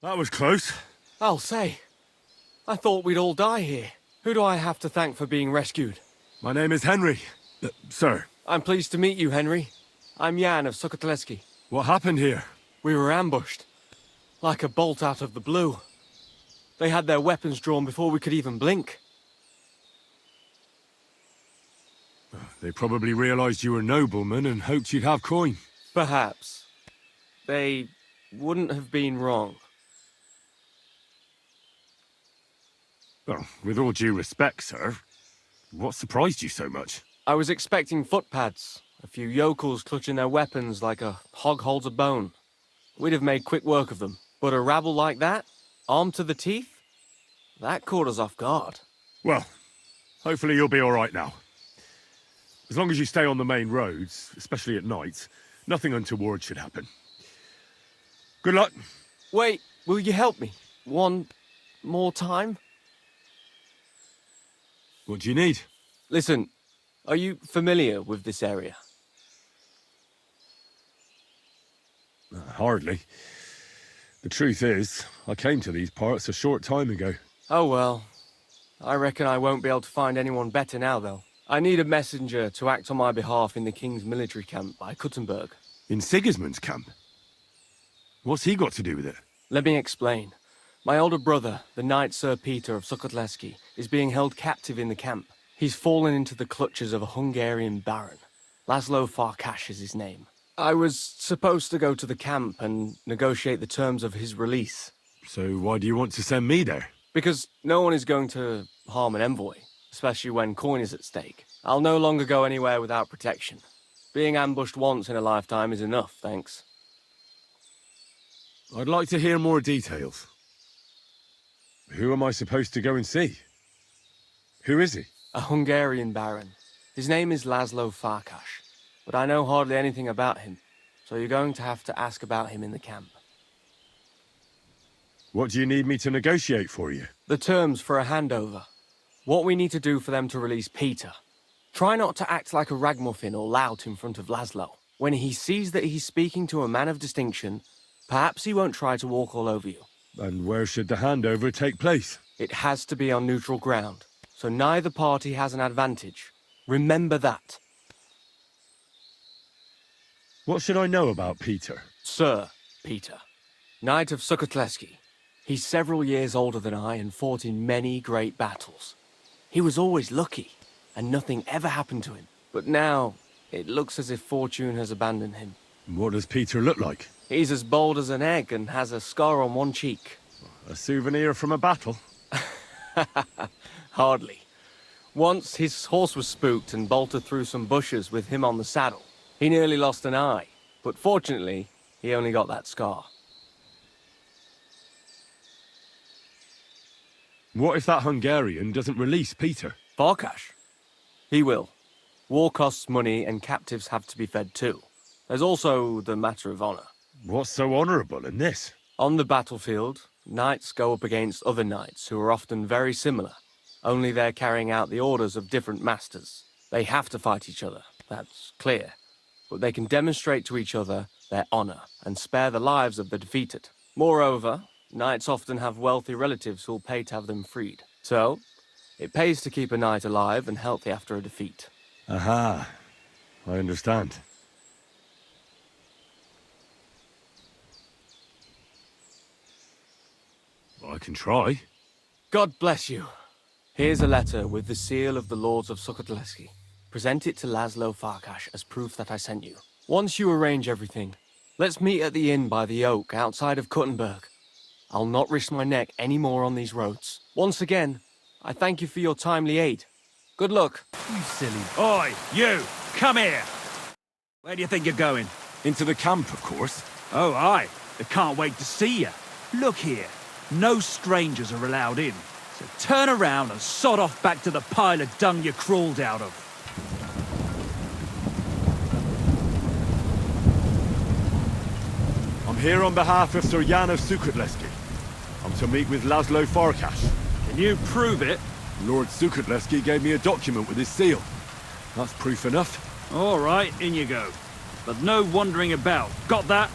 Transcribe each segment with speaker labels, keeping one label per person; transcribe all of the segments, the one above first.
Speaker 1: That was close.
Speaker 2: I'll say. I thought we'd all die here. Who do I have to thank for being rescued?
Speaker 1: My name is Henry. Sir.
Speaker 2: I'm pleased to meet you, Henry. I'm Jan of Sukotleski.
Speaker 1: What happened here?
Speaker 2: We were ambushed. Like a bolt out of the blue. They had their weapons drawn before we could even blink.
Speaker 1: They probably realized you were noblemen and hoped you'd have coin.
Speaker 2: Perhaps. They wouldn't have been wrong.
Speaker 1: Well, with all due respect, sir, what surprised you so much?
Speaker 2: I was expecting footpads. A few yokels clutching their weapons like a hog holds a bone. We'd have made quick work of them. But a rabble like that, armed to the teeth? That caught us off guard.
Speaker 1: Well, hopefully you'll be all right now. As long as you stay on the main roads, especially at night, nothing untoward should happen. Good luck.
Speaker 2: Wait, will you help me? One more time?
Speaker 1: What do you need?
Speaker 2: Listen, are you familiar with this area?
Speaker 1: Hardly. The truth is, I came to these parts a short time ago.
Speaker 2: Oh well. I reckon I won't be able to find anyone better now, though. I need a messenger to act on my behalf in the King's military camp by Kuttenberg.
Speaker 1: In Sigismund's camp? What's he got to do with it?
Speaker 2: Let me explain. My older brother, the Knight Sir Peter of Sukotleski, is being held captive in the camp. He's fallen into the clutches of a Hungarian baron. Laszlo Farkas is his name. I was supposed to go to the camp and negotiate the terms of his release.
Speaker 1: So why do you want to send me there?
Speaker 2: Because no one is going to harm an envoy, especially when coin is at stake. I'll no longer go anywhere without protection. Being ambushed once in a lifetime is enough, thanks.
Speaker 1: I'd like to hear more details. Who am I supposed to go and see? Who is he?
Speaker 2: A Hungarian baron. His name is Laszlo Farkas, but I know hardly anything about him, so you're going to have to ask about him in the camp.
Speaker 1: What do you need me to negotiate for you?
Speaker 2: The terms for a handover. What we need to do for them to release Peter. Try not to act like a ragamuffin or lout in front of Laszlo. When he sees that he's speaking to a man of distinction, perhaps he won't try to walk all over you.
Speaker 1: And where should the handover take place?
Speaker 2: It has to be on neutral ground, so neither party has an advantage. Remember that.
Speaker 1: What should I know about Peter?
Speaker 2: Sir Peter, Knight of Sukotleski. He's several years older than I and fought in many great battles. He was always lucky, and nothing ever happened to him. But now, it looks as if fortune has abandoned him.
Speaker 1: What does Peter look like?
Speaker 2: He's as bold as an egg and has a scar on one cheek.
Speaker 1: A souvenir from a battle?
Speaker 2: Hardly. Once his horse was spooked and bolted through some bushes with him on the saddle. He nearly lost an eye, but fortunately, he only got that scar.
Speaker 1: What if that Hungarian doesn't release Peter?
Speaker 2: Farkas? He will. War costs money and captives have to be fed too. There's also the matter of honor.
Speaker 1: What's so honorable in this?
Speaker 2: On the battlefield, knights go up against other knights who are often very similar, only they're carrying out the orders of different masters. They have to fight each other, that's clear, but they can demonstrate to each other their honor and spare the lives of the defeated. Moreover, knights often have wealthy relatives who'll pay to have them freed. So, it pays to keep a knight alive and healthy after a defeat.
Speaker 1: Aha, I understand. I can try.
Speaker 2: God bless you. Here's a letter with the seal of the Lords of Sukotleski. Present it to Laszlo Farkas as proof that I sent you. Once you arrange everything, let's meet at the inn by the Oak outside of Kuttenberg. I'll not risk my neck any more on these roads. Once again, I thank you for your timely aid. Good luck.
Speaker 3: You silly... Oi, you! Come here! Where do you think you're going?
Speaker 1: Into the camp, of course.
Speaker 3: Oh, aye. I can't wait to see you. Look here. No strangers are allowed in. So turn around and sod off back to the pile of dung you crawled out of.
Speaker 1: I'm here on behalf of Sir Jan of Sukotleski. I'm to meet with Laszlo Farkas.
Speaker 3: Can you prove it?
Speaker 1: Lord Sukotleski gave me a document with his seal. That's proof enough.
Speaker 3: All right, in you go. But no wandering about. Got that?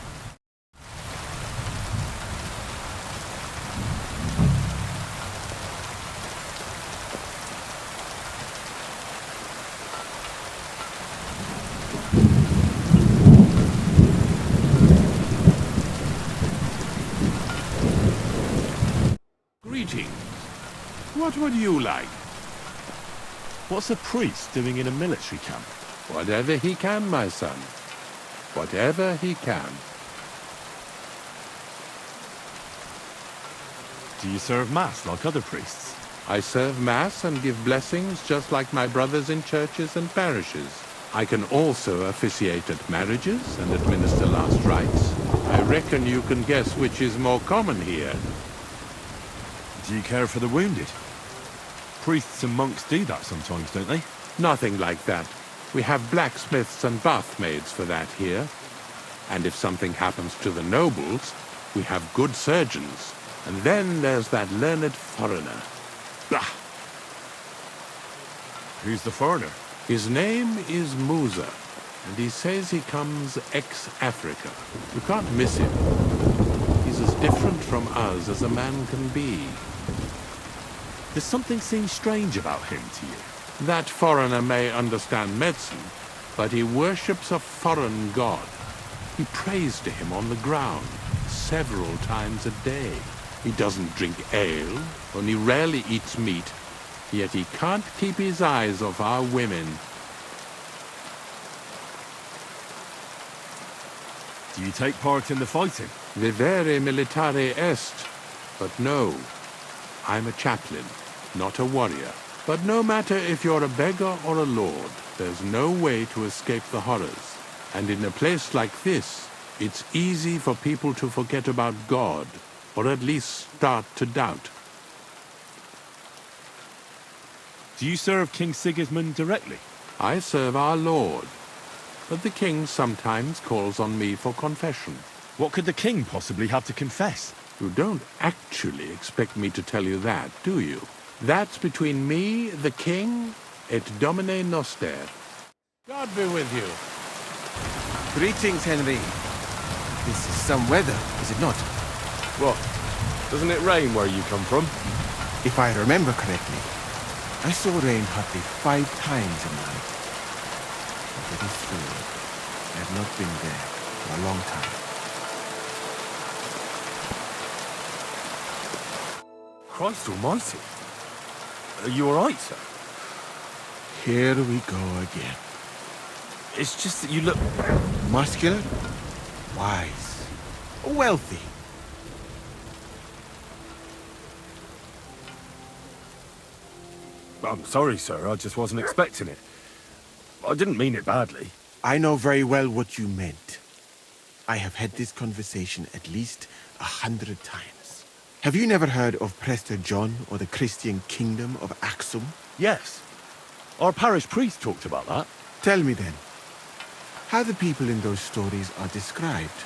Speaker 4: What would you like?
Speaker 1: What's a priest doing in a military camp?
Speaker 4: Whatever he can, my son. Whatever he can.
Speaker 1: Do you serve Mass like other priests?
Speaker 4: I serve Mass and give blessings just like my brothers in churches and parishes. I can also officiate at marriages and administer last rites. I reckon you can guess which is more common here.
Speaker 1: Do you care for the wounded? Priests and monks do that sometimes, don't they?
Speaker 4: Nothing like that. We have blacksmiths and bathmaids for that here. And if something happens to the nobles, we have good surgeons. And then there's that learned foreigner.
Speaker 1: Ah. Who's the foreigner?
Speaker 4: His name is Musa, and he says he comes ex-Africa. You can't miss him. He's as different from us as a man can be.
Speaker 1: Does something seem strange about him to you?
Speaker 4: That foreigner may understand medicine, but he worships a foreign god. He prays to him on the ground several times a day. He doesn't drink ale, only rarely eats meat, yet he can't keep his eyes off our women.
Speaker 1: Do you take part in the fighting?
Speaker 4: Vivere militare est, but no. I'm a chaplain, not a warrior. But no matter if you're a beggar or a lord, there's no way to escape the horrors. And in a place like this, it's easy for people to forget about God, or at least start to doubt.
Speaker 1: Do you serve King Sigismund directly?
Speaker 4: I serve our Lord, but the king sometimes calls on me for confession.
Speaker 1: What could the king possibly have to confess?
Speaker 4: You don't actually expect me to tell you that, do you? That's between me, the king, et Domine Noster. God be with you.
Speaker 5: Greetings, Henry. This is some weather, is it not?
Speaker 1: What? Doesn't it rain where you come from?
Speaker 5: If I remember correctly, I saw rain hardly 5 times in my life. But it is true. I have not been there for a long time.
Speaker 1: Christ almighty. Are you alright, sir?
Speaker 5: Here we go again.
Speaker 1: It's just that you look...
Speaker 5: Muscular, wise, wealthy.
Speaker 1: I'm sorry, sir. I just wasn't expecting it. I didn't mean it badly.
Speaker 5: I know very well what you meant. I have had this conversation at least 100 times. Have you never heard of Prester John or the Christian kingdom of Axum?
Speaker 1: Yes. Our parish priest talked about that.
Speaker 5: Tell me then, how the people in those stories are described.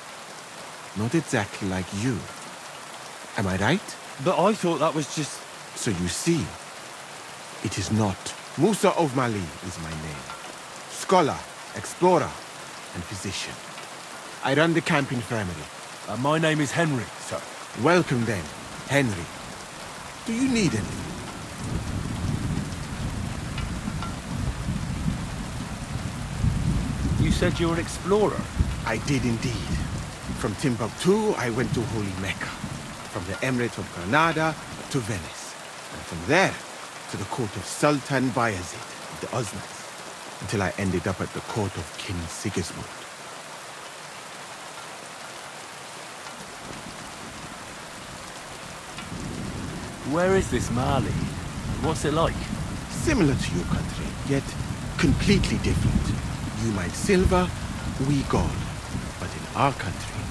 Speaker 5: Not exactly like you. Am I right?
Speaker 1: But I thought that was just...
Speaker 5: So you see, it is not. Musa of Mali is my name. Scholar, explorer, and physician. I run the camp infirmary.
Speaker 1: my name is Henry, sir.
Speaker 5: Welcome then, Henry. Do you need anything?
Speaker 1: You said you were an explorer.
Speaker 5: I did indeed. From Timbuktu, I went to Holy Mecca. From the Emirate of Granada to Venice. And from there to the court of Sultan Bayezid of the Osmans. Until I ended up at the court of King Sigismund.
Speaker 1: Where is this Mali? What's it like?
Speaker 5: Similar to your country, yet completely different. You mine silver, we gold. But in our country,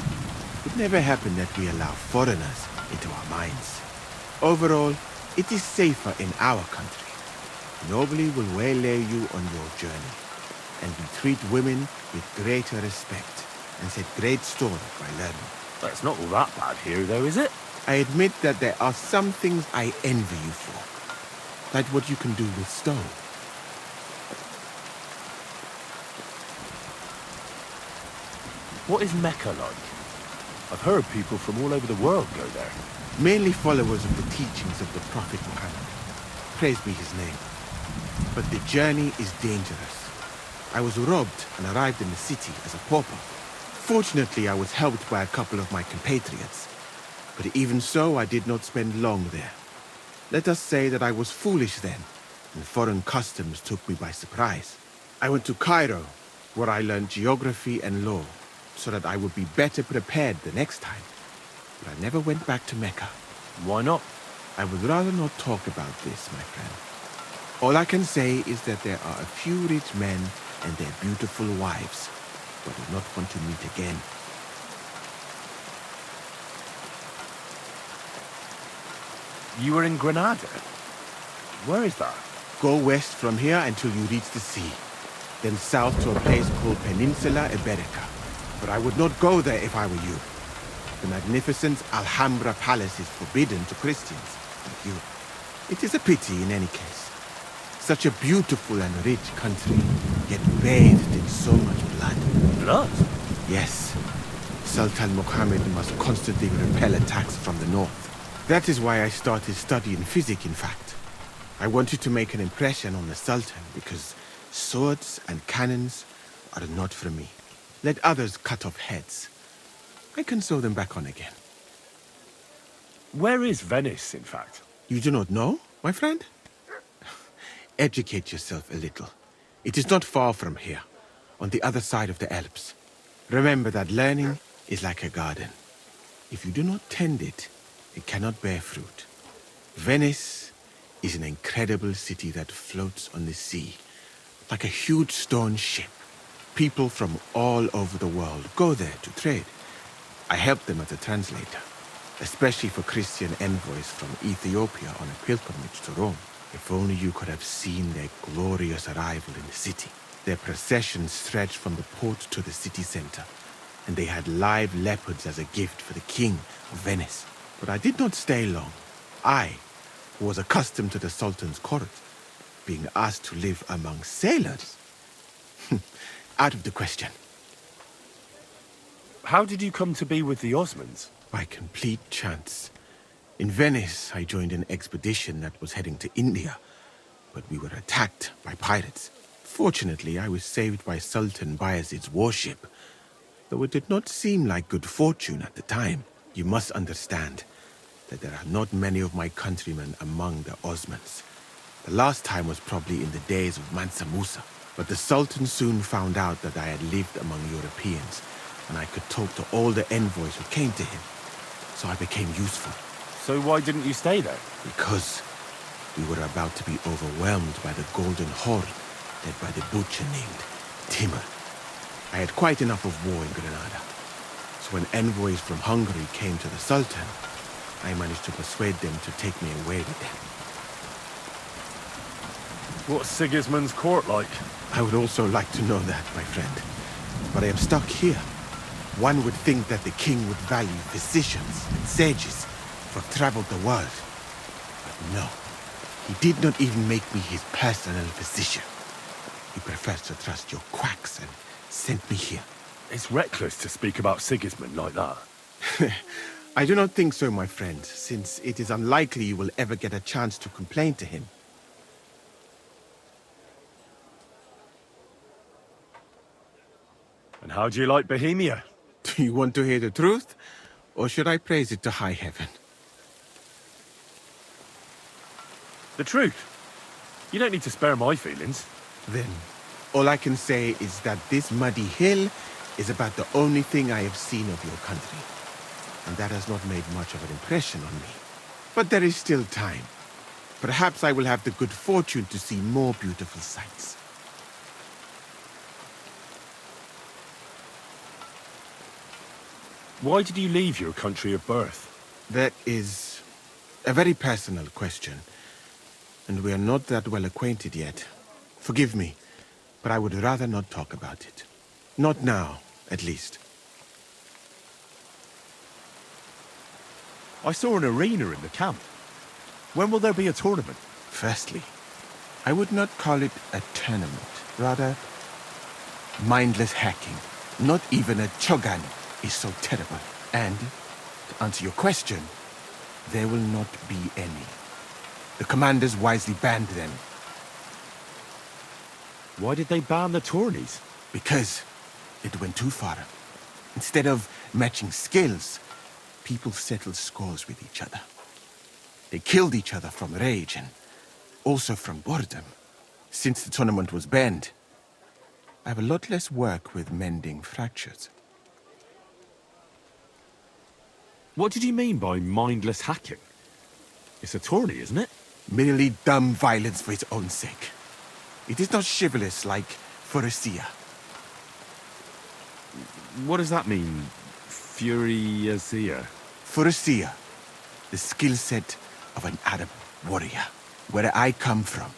Speaker 5: it never happened that we allow foreigners into our mines. Overall, it is safer in our country. Nobody will waylay you on your journey. And we treat women with greater respect and set great store by learning.
Speaker 1: It's not all that bad here, though, is it?
Speaker 5: I admit that there are some things I envy you for. Like what you can do with stone.
Speaker 1: What is Mecca like? I've heard people from all over the world go there.
Speaker 5: Mainly followers of the teachings of the Prophet Muhammad. Praise be his name. But the journey is dangerous. I was robbed and arrived in the city as a pauper. Fortunately, I was helped by a couple of my compatriots. But even so, I did not spend long there. Let us say that I was foolish then, and foreign customs took me by surprise. I went to Cairo, where I learned geography and law, so that I would be better prepared the next time. But I never went back to Mecca.
Speaker 6: Why not?
Speaker 5: I would rather not talk about this, my friend. All I can say is that there are a few rich men and their beautiful wives who I do not want to meet again.
Speaker 6: You were in Granada? Where is that?
Speaker 5: Go west from here until you reach the sea. Then south to a place called Peninsula Iberica. But I would not go there if I were you. The magnificent Alhambra Palace is forbidden to Christians like you. It is a pity in any case. Such a beautiful and rich country, yet bathed in so much blood.
Speaker 6: Blood?
Speaker 5: Yes. Sultan Mohammed must constantly repel attacks from the north. That is why I started studying physics, in fact. I wanted to make an impression on the Sultan, because swords and cannons are not for me. Let others cut off heads. I can sew them back on again.
Speaker 1: Where is Venice, in fact?
Speaker 5: You do not know, my friend? Educate yourself a little. It is not far from here, on the other side of the Alps. Remember that learning is like a garden. If you do not tend it, it cannot bear fruit. Venice is an incredible city that floats on the sea, like a huge stone ship. People from all over the world go there to trade. I help them as a translator, especially for Christian envoys from Ethiopia on a pilgrimage to Rome. If only you could have seen their glorious arrival in the city. Their procession stretched from the port to the city center, and they had live leopards as a gift for the king of Venice. But I did not stay long. I, who was accustomed to the Sultan's court, being asked to live among sailors? Out of the question.
Speaker 1: How did you come to be with the Osmans?
Speaker 5: By complete chance. In Venice, I joined an expedition that was heading to India, but we were attacked by pirates. Fortunately, I was saved by Sultan Bayezid's warship, though it did not seem like good fortune at the time. You must understand that there are not many of my countrymen among the Osmans. The last time was probably in the days of Musa, but the Sultan soon found out that I had lived among Europeans, and I could talk to all the envoys who came to him, so I became useful.
Speaker 1: So why didn't you stay there?
Speaker 5: Because we were about to be overwhelmed by the Golden Horde, led by the butcher named Timur. I had quite enough of war in Granada, so when envoys from Hungary came to the Sultan, I managed to persuade them to take me away with them.
Speaker 1: What's Sigismund's court like?
Speaker 5: I would also like to know that, my friend. But I am stuck here. One would think that the king would value physicians and sages who have traveled the world. But no, he did not even make me his personal physician. He prefers to trust your quacks and sent me here.
Speaker 1: It's reckless to speak about Sigismund like that.
Speaker 5: I do not think so, my friend, since it is unlikely you will ever get a chance to complain to him.
Speaker 1: And how do you like Bohemia?
Speaker 5: Do you want to hear the truth? Or should I praise it to high heaven?
Speaker 1: The truth. You don't need to spare my feelings.
Speaker 5: Then, all I can say is that this muddy hill is about the only thing I have seen of your country. And that has not made much of an impression on me. But there is still time. Perhaps I will have the good fortune to see more beautiful sights.
Speaker 1: Why did you leave your country of birth?
Speaker 5: That is a very personal question. And we are not that well acquainted yet. Forgive me, but I would rather not talk about it. Not now, at least.
Speaker 1: I saw an arena in the camp. When will there be a tournament?
Speaker 5: Firstly, I would not call it a tournament. Rather, mindless hacking. Not even a chogan is so terrible. And, to answer your question, there will not be any. The commanders wisely banned them.
Speaker 1: Why did they ban the tourneys?
Speaker 5: Because it went too far. Instead of matching skills, people settled scores with each other. They killed each other from rage and also from boredom. Since the tournament was banned, I have a lot less work with mending fractures.
Speaker 1: What did you mean by mindless hacking? It's a tourney, isn't it?
Speaker 5: Merely dumb violence for its own sake. It is not chivalrous like Furisia.
Speaker 1: What does that mean? Furisia?
Speaker 5: Furisia, the skill set of an Arab warrior. Where I come from,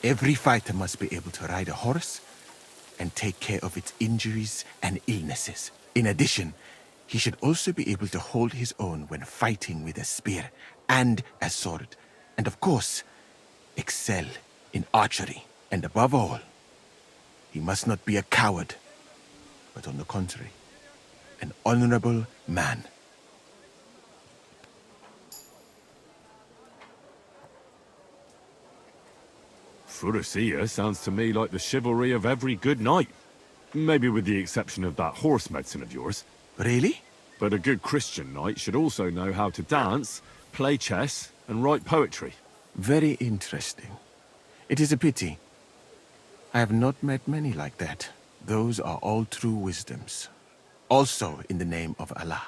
Speaker 5: every fighter must be able to ride a horse and take care of its injuries and illnesses. In addition, he should also be able to hold his own when fighting with a spear and a sword. And of course, excel in archery. And above all, he must not be a coward, but on the contrary, an honorable man.
Speaker 1: Furisia sounds to me like the chivalry of every good knight. Maybe with the exception of that horse medicine of yours.
Speaker 5: Really?
Speaker 1: But a good Christian knight should also know how to dance, play chess, and write poetry.
Speaker 5: Very interesting. It is a pity. I have not met many like that. Those are all true wisdoms. Also in the name of Allah.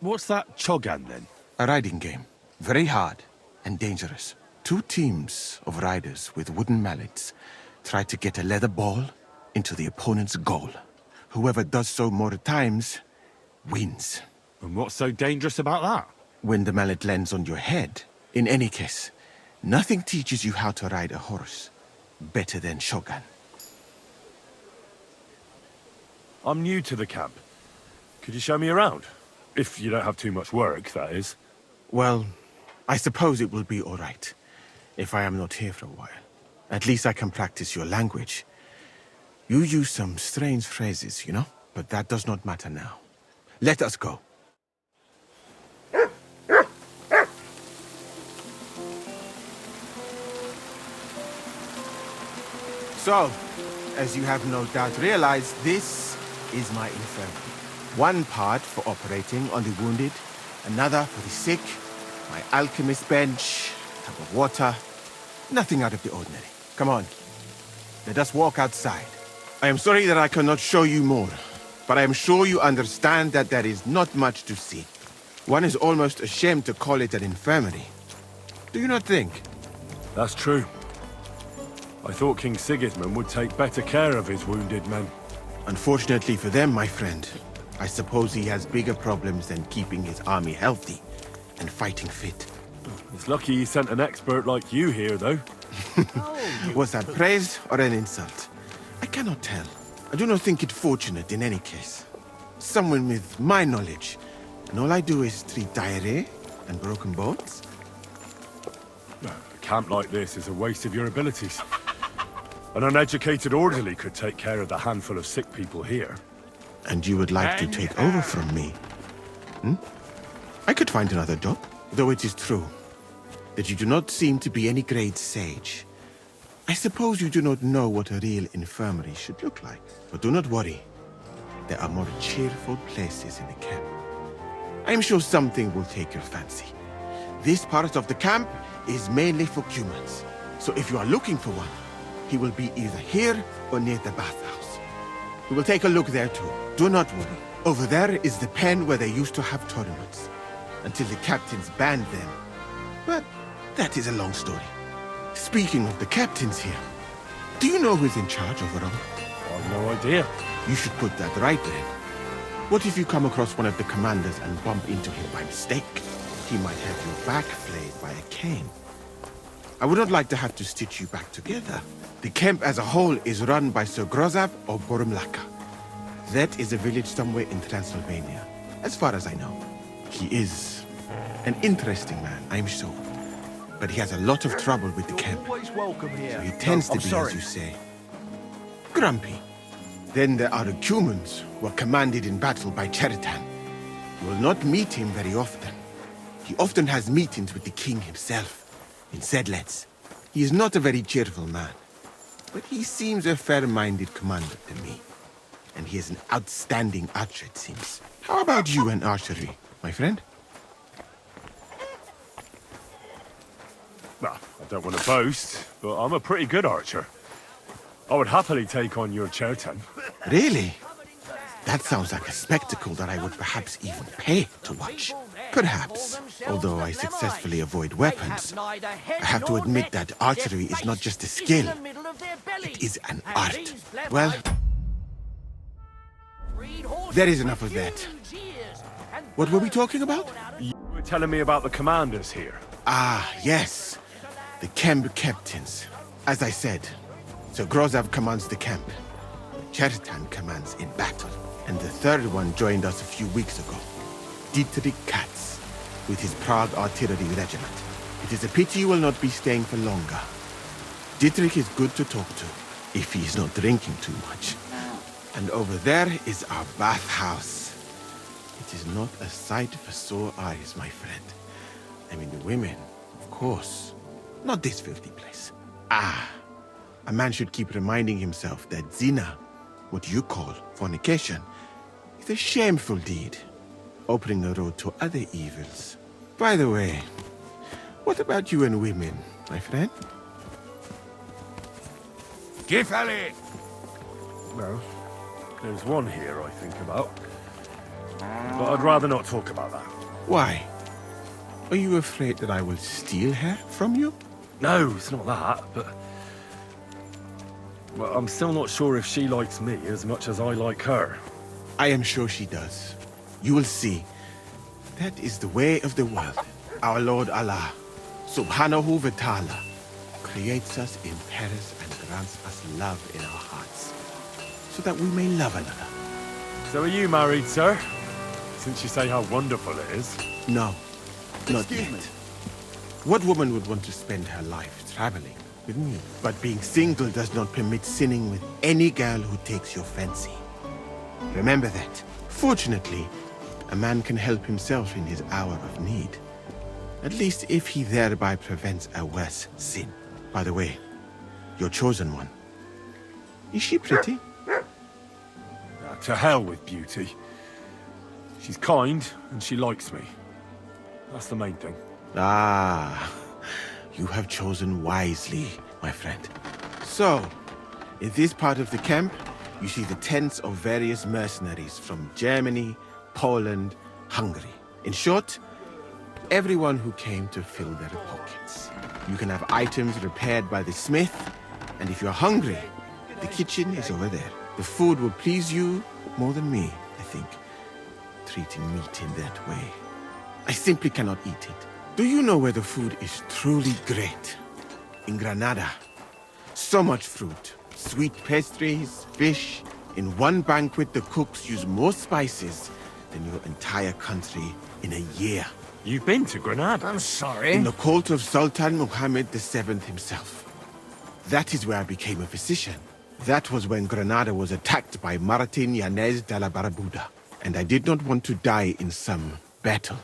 Speaker 1: What's that Chogan then?
Speaker 5: A riding game. Very hard and dangerous. 2 teams of riders with wooden mallets try to get a leather ball into the opponent's goal. Whoever does so more times wins.
Speaker 1: And what's so dangerous about that?
Speaker 5: When the mallet lands on your head, in any case, nothing teaches you how to ride a horse better than Shogun.
Speaker 1: I'm new to the camp. Could you show me around? If you don't have too much work, that is.
Speaker 5: Well, I suppose it will be all right if I am not here for a while. At least I can practice your language. You use some strange phrases, you know? But that does not matter now. Let us go. So, as you have no doubt realized, this is my infirmary. One part for operating on the wounded, another for the sick, my alchemist bench, tub of water. Nothing out of the ordinary. Come on. Let us walk outside. I am sorry that I cannot show you more, but I am sure you understand that there is not much to see. One is almost ashamed to call it an infirmary. Do you not think?
Speaker 1: That's true. I thought King Sigismund would take better care of his wounded men.
Speaker 5: Unfortunately for them, my friend, I suppose he has bigger problems than keeping his army healthy and fighting fit.
Speaker 1: It's lucky he sent an expert like you here, though.
Speaker 5: Was that praise or an insult? I cannot tell. I do not think it fortunate in any case. Someone with my knowledge, and all I do is treat diarrhea and broken bones?
Speaker 1: A camp like this is a waste of your abilities. An uneducated orderly could take care of the handful of sick people here.
Speaker 5: And you would like to take over from me? I could find another job, though it is true that you do not seem to be any great sage. I suppose you do not know what a real infirmary should look like. But do not worry. There are more cheerful places in the camp. I am sure something will take your fancy. This part of the camp is mainly for humans. So if you are looking for one, he will be either here or near the bathhouse. We will take a look there too. Do not worry. Over there is the pen where they used to have tournaments, until the captains banned them. But that is a long story. Speaking of the captains here, do you know who's in charge overall?
Speaker 1: I've no idea.
Speaker 5: You should put that right then. What if you come across one of the commanders and bump into him by mistake? He might have your back flayed by a cane. I would not like to have to stitch you back together. The camp as a whole is run by Sir Grozav or Borumlaka. That is a village somewhere in Transylvania, as far as I know. He is an interesting man, I'm sure. But he has a lot of trouble with the camp.
Speaker 6: Always welcome here.
Speaker 5: So he tends to be, as you say, grumpy. Then there are the Cumans, who are commanded in battle by Cheritan. You will not meet him very often. He often has meetings with the king himself, in Sedlets. He is not a very cheerful man, but he seems a fair-minded commander to me. And he is an outstanding archer, it seems. How about you and archery, my friend?
Speaker 1: Don't want to boast, but I'm a pretty good archer. I would happily take on your Chertan.
Speaker 5: Really? That sounds like a spectacle that I would perhaps even pay to watch. Perhaps, although I successfully avoid weapons. I have to admit that archery is not just a skill, it is an art. Well, there is enough of that. What were we talking about?
Speaker 1: You were telling me about the commanders here.
Speaker 5: Ah, yes. The camp captains. As I said, Sir Grozav commands the camp. Chertan commands in battle. And the third one joined us a few weeks ago. Dietrich Katz, with his Prague artillery regiment. It is a pity you will not be staying for longer. Dietrich is good to talk to, if he is not drinking too much. And over there is our bathhouse. It is not a sight for sore eyes, my friend. I mean, the women, of course. Not this filthy place. Ah, a man should keep reminding himself that zina, what you call fornication, is a shameful deed, opening the road to other evils. By the way, what about you and women, my friend?
Speaker 6: Gefällig!
Speaker 1: Well, there's one here I think about. But I'd rather not talk about that.
Speaker 5: Why? Are you afraid that I will steal her from you?
Speaker 1: No, it's not that, but... Well, I'm still not sure if she likes me as much as I like her.
Speaker 5: I am sure she does. You will see. That is the way of the world. Our Lord Allah, Subhanahu wa Ta'ala, creates us in Paris and grants us love in our hearts, so that we may love another.
Speaker 1: So are you married, sir? Since you say how wonderful it is.
Speaker 5: No, not yet. What woman would want to spend her life traveling with me? But being single does not permit sinning with any girl who takes your fancy. Remember that. Fortunately, a man can help himself in his hour of need. At least if he thereby prevents a worse sin. By the way, your chosen one. Is she pretty?
Speaker 1: To hell with beauty. She's kind and she likes me. That's the main thing.
Speaker 5: Ah, you have chosen wisely, my friend. So, in this part of the camp, you see the tents of various mercenaries from Germany, Poland, Hungary. In short, everyone who came to fill their pockets. You can have items repaired by the smith, and if you're hungry, the kitchen is over there. The food will please you more than me, I think, treating meat in that way. I simply cannot eat it. Do you know where the food is truly great? In Granada. So much fruit, sweet pastries, fish. In one banquet, the cooks use more spices than your entire country in a year.
Speaker 1: You've been to Granada?
Speaker 6: I'm sorry.
Speaker 5: In the court of Sultan Muhammad VII himself. That is where I became a physician. That was when Granada was attacked by Martin Yanez de la Barbuda. And I did not want to die in some battle.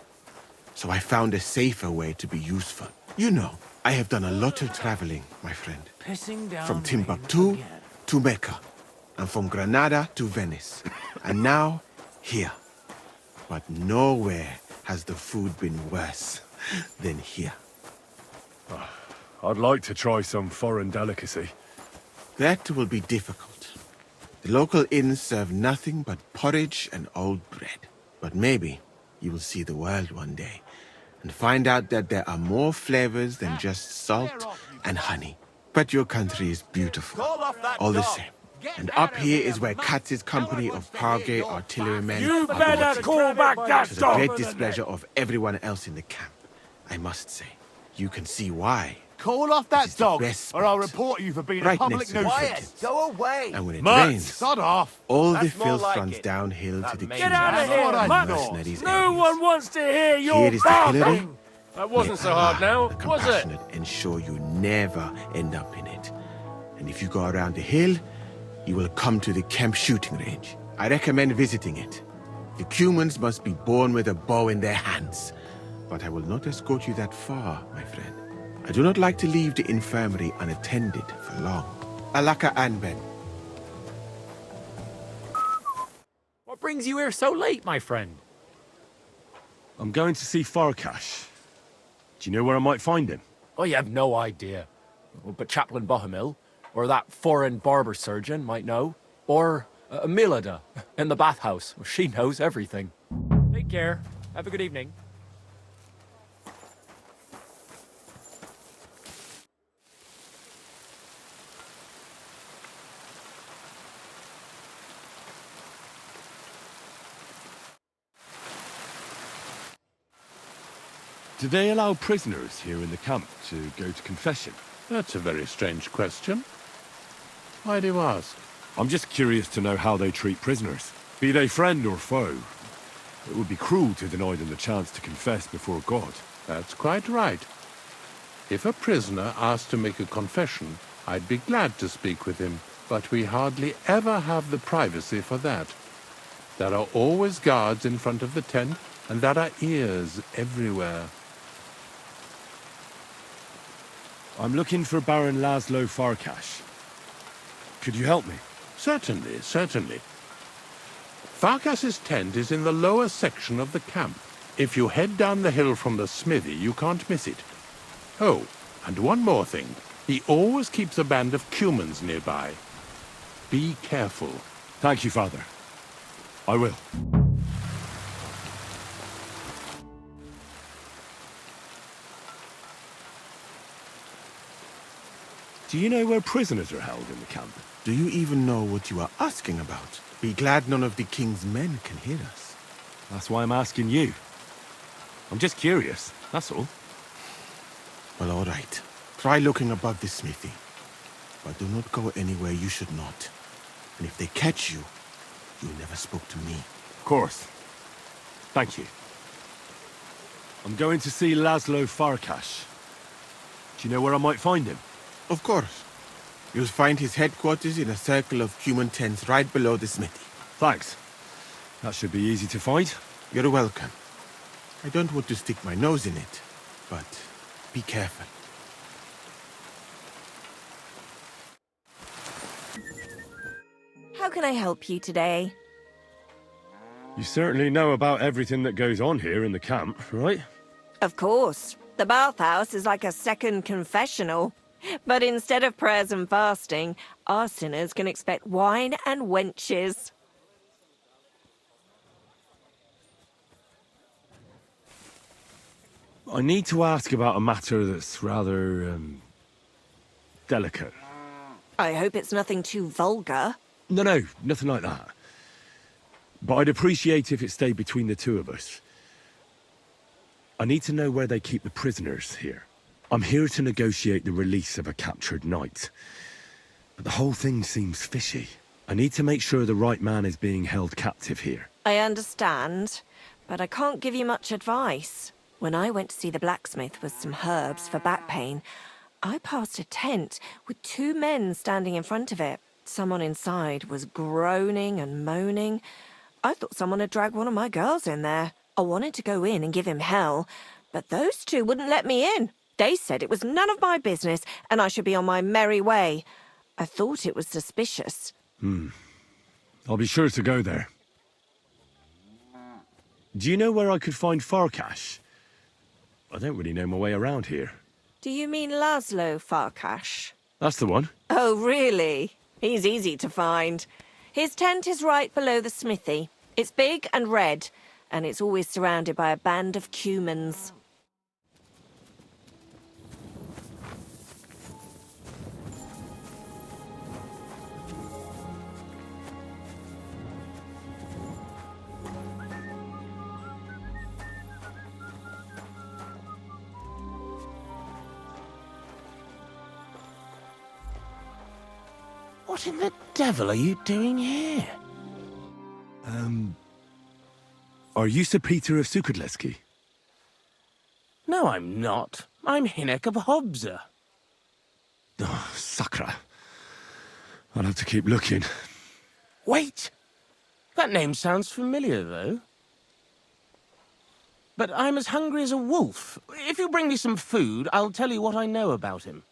Speaker 5: So I found a safer way to be useful. You know, I have done a lot of traveling, my friend. From Timbuktu to Mecca. And from Granada to Venice. And now, here. But nowhere has the food been worse than here.
Speaker 1: I'd like to try some foreign delicacy.
Speaker 5: That will be difficult. The local inns serve nothing but porridge and old bread. But maybe you will see the world one day and find out that there are more flavors than just salt and honey. But your country is beautiful, all the same. And up here is where Katz's company of Prague artillerymen
Speaker 3: You
Speaker 5: are
Speaker 3: better
Speaker 5: wanted,
Speaker 3: call back that
Speaker 5: to the
Speaker 3: dog!
Speaker 5: great displeasure of everyone else in the camp. I must say, you can see why.
Speaker 6: Call off
Speaker 5: This
Speaker 6: that
Speaker 5: is the
Speaker 6: dog,
Speaker 5: best
Speaker 6: or I'll
Speaker 5: spot.
Speaker 6: report you for being
Speaker 5: Right
Speaker 6: a public
Speaker 5: next to the
Speaker 6: nuisance.
Speaker 5: entrance.
Speaker 7: Go away!
Speaker 5: And when it
Speaker 1: Mutt!
Speaker 5: rains,
Speaker 6: Sod off!
Speaker 5: all the
Speaker 7: That's more
Speaker 5: filth
Speaker 7: like
Speaker 5: runs
Speaker 7: it.
Speaker 5: downhill to the
Speaker 7: That
Speaker 3: Get
Speaker 7: makes
Speaker 3: out of
Speaker 6: That's
Speaker 3: here,
Speaker 6: what I
Speaker 3: Mutt!
Speaker 6: thought.
Speaker 5: mercenaries'
Speaker 3: No
Speaker 5: areas.
Speaker 3: one wants to hear your
Speaker 5: Here is the pillory.
Speaker 3: barking!
Speaker 2: That wasn't so hard now,
Speaker 5: the
Speaker 2: was it?
Speaker 5: compassionate ensure you never end up in it. And if you go around the hill, you will come to the camp shooting range. I recommend visiting it. The Cumans must be born with a bow in their hands. But I will not escort you that far, my friend. I do not like to leave the infirmary unattended for long. Alaka Anben.
Speaker 7: What brings you here so late, my friend?
Speaker 1: I'm going to see Farkas. Do you know where I might find him?
Speaker 7: Oh, you have no idea. But Chaplain Bohumil, or that foreign barber surgeon, might know. Or Milada, in the bathhouse. She knows everything. Take care. Have a good evening.
Speaker 1: Do they allow prisoners here in the camp to go to confession?
Speaker 4: That's a very strange question. Why do you ask?
Speaker 1: I'm just curious to know how they treat prisoners. Be they friend or foe. It would be cruel to deny them the chance to confess before God.
Speaker 4: That's quite right. If a prisoner asked to make a confession, I'd be glad to speak with him, but we hardly ever have the privacy for that. There are always guards in front of the tent, and there are ears everywhere.
Speaker 1: I'm looking for Baron Laszlo Farkas. Could you help me?
Speaker 4: Certainly, certainly. Farkas's tent is in the lower section of the camp. If you head down the hill from the smithy, you can't miss it. Oh, and one more thing. He always keeps a band of Cumans nearby. Be careful.
Speaker 1: Thank you, Father. I will. Do you know where prisoners are held in the camp?
Speaker 5: Do you even know what you are asking about? Be glad none of the king's men can hear us.
Speaker 1: That's why I'm asking you. I'm just curious, that's all.
Speaker 5: Well, all right. Try looking above the smithy. But do not go anywhere you should not. And if they catch you, you never spoke to me.
Speaker 1: Of course. Thank you. I'm going to see Laszlo Farkas. Do you know where I might find him?
Speaker 5: Of course. You'll find his headquarters in a circle of human tents right below the smithy.
Speaker 1: Thanks. That should be easy to find.
Speaker 5: You're welcome. I don't want to stick my nose in it, but be careful.
Speaker 8: How can I help you today?
Speaker 1: You certainly know about everything that goes on here in the camp, right?
Speaker 8: Of course. The bathhouse is like a second confessional. But instead of prayers and fasting, our sinners can expect wine and wenches.
Speaker 1: I need to ask about a matter that's rather, delicate.
Speaker 8: I hope it's nothing too vulgar.
Speaker 1: No, nothing like that. But I'd appreciate if it stayed between the two of us. I need to know where they keep the prisoners here. I'm here to negotiate the release of a captured knight. But the whole thing seems fishy. I need to make sure the right man is being held captive here.
Speaker 8: I understand, but I can't give you much advice. When I went to see the blacksmith with some herbs for back pain, I passed a tent with two men standing in front of it. Someone inside was groaning and moaning. I thought someone had dragged one of my girls in there. I wanted to go in and give him hell, but those two wouldn't let me in. They said it was none of my business and I should be on my merry way. I thought it was suspicious.
Speaker 1: I'll be sure to go there. Do you know where I could find Farkas? I don't really know my way around here.
Speaker 8: Do you mean Laszlo Farkas?
Speaker 1: That's the one.
Speaker 8: Oh, really? He's easy to find. His tent is right below the smithy. It's big and red, and it's always surrounded by a band of Cumans.
Speaker 6: What in the devil are you doing here?
Speaker 1: Are you Sir Peter of Sukadleski?
Speaker 6: No, I'm not. I'm Hinek of Hobza.
Speaker 1: Oh, Sakra. I'll have to keep looking.
Speaker 6: Wait! That name sounds familiar, though. But I'm as hungry as a wolf. If you bring me some food, I'll tell you what I know about him.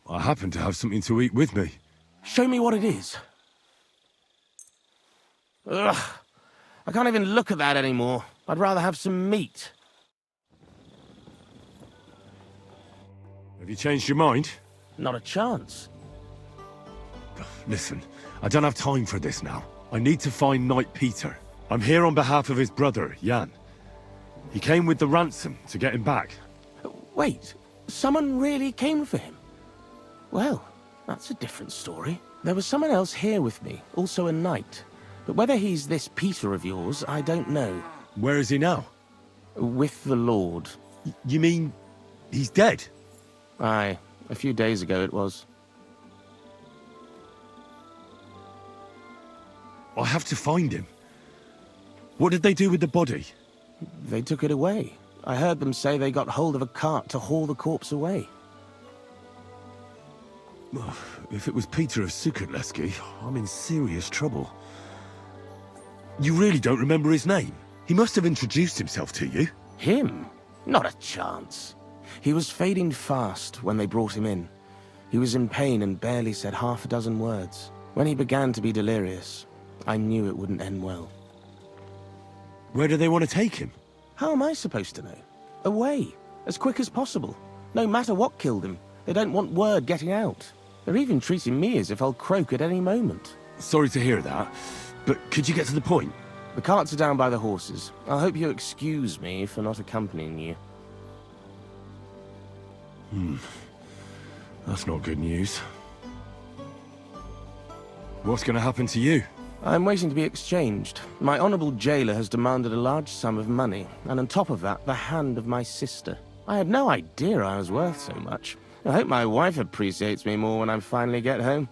Speaker 1: I happen to have something to eat with me.
Speaker 6: Show me what it is. Ugh! I can't even look at that anymore. I'd rather have some meat.
Speaker 1: Have you changed your mind?
Speaker 6: Not a chance.
Speaker 1: Listen, I don't have time for this now. I need to find Knight Peter. I'm here on behalf of his brother, Jan. He came with the ransom to get him back.
Speaker 6: Wait, someone really came for him? Well, that's a different story. There was someone else here with me, also a knight. But whether he's this Peter of yours, I don't know.
Speaker 1: Where is he now?
Speaker 6: With the Lord.
Speaker 1: You mean he's dead?
Speaker 6: Aye, a few days ago it was.
Speaker 1: I have to find him. What did they do with the body?
Speaker 6: They took it away. I heard them say they got hold of a cart to haul the corpse away.
Speaker 1: If it was Peter of Sukatleski, I'm in serious trouble. You really don't remember his name? He must have introduced himself to you.
Speaker 6: Him? Not a chance. He was fading fast when they brought him in. He was in pain and barely said half a dozen words. When he began to be delirious, I knew it wouldn't end well.
Speaker 1: Where do they want to take him?
Speaker 6: How am I supposed to know? Away, as quick as possible. No matter what killed him, they don't want word getting out. They're even treating me as if I'll croak at any moment.
Speaker 1: Sorry to hear that, but could you get to the point?
Speaker 6: The carts are down by the horses. I'll hope you excuse me for not accompanying you.
Speaker 1: That's not good news. What's going to happen to you?
Speaker 6: I'm waiting to be exchanged. My honorable jailer has demanded a large sum of money, and on top of that, the hand of my sister. I had no idea I was worth so much. I hope my wife appreciates me more when I finally get home.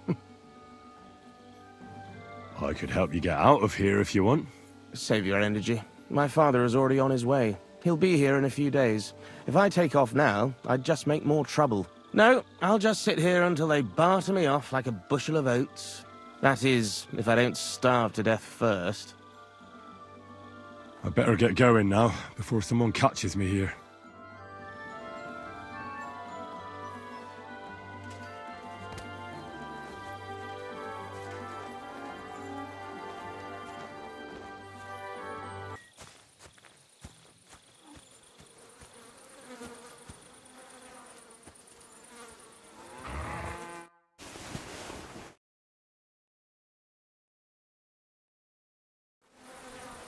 Speaker 1: I could help you get out of here if you want.
Speaker 6: Save your energy. My father is already on his way. He'll be here in a few days. If I take off now, I'd just make more trouble. No, I'll just sit here until they barter me off like a bushel of oats. That is, if I don't starve to death first.
Speaker 1: I better get going now, before someone catches me here.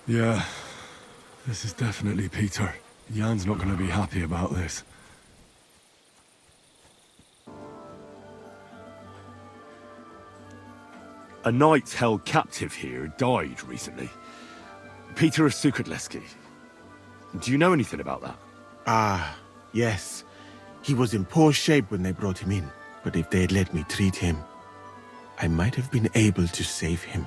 Speaker 1: Yeah, this is definitely Peter. Jan's not going to be happy about this. A knight held captive here died recently. Peter of Sukatleski. Do you know anything about that?
Speaker 5: Ah, yes. He was in poor shape when they brought him in. But if they'd let me treat him, I might have been able to save him.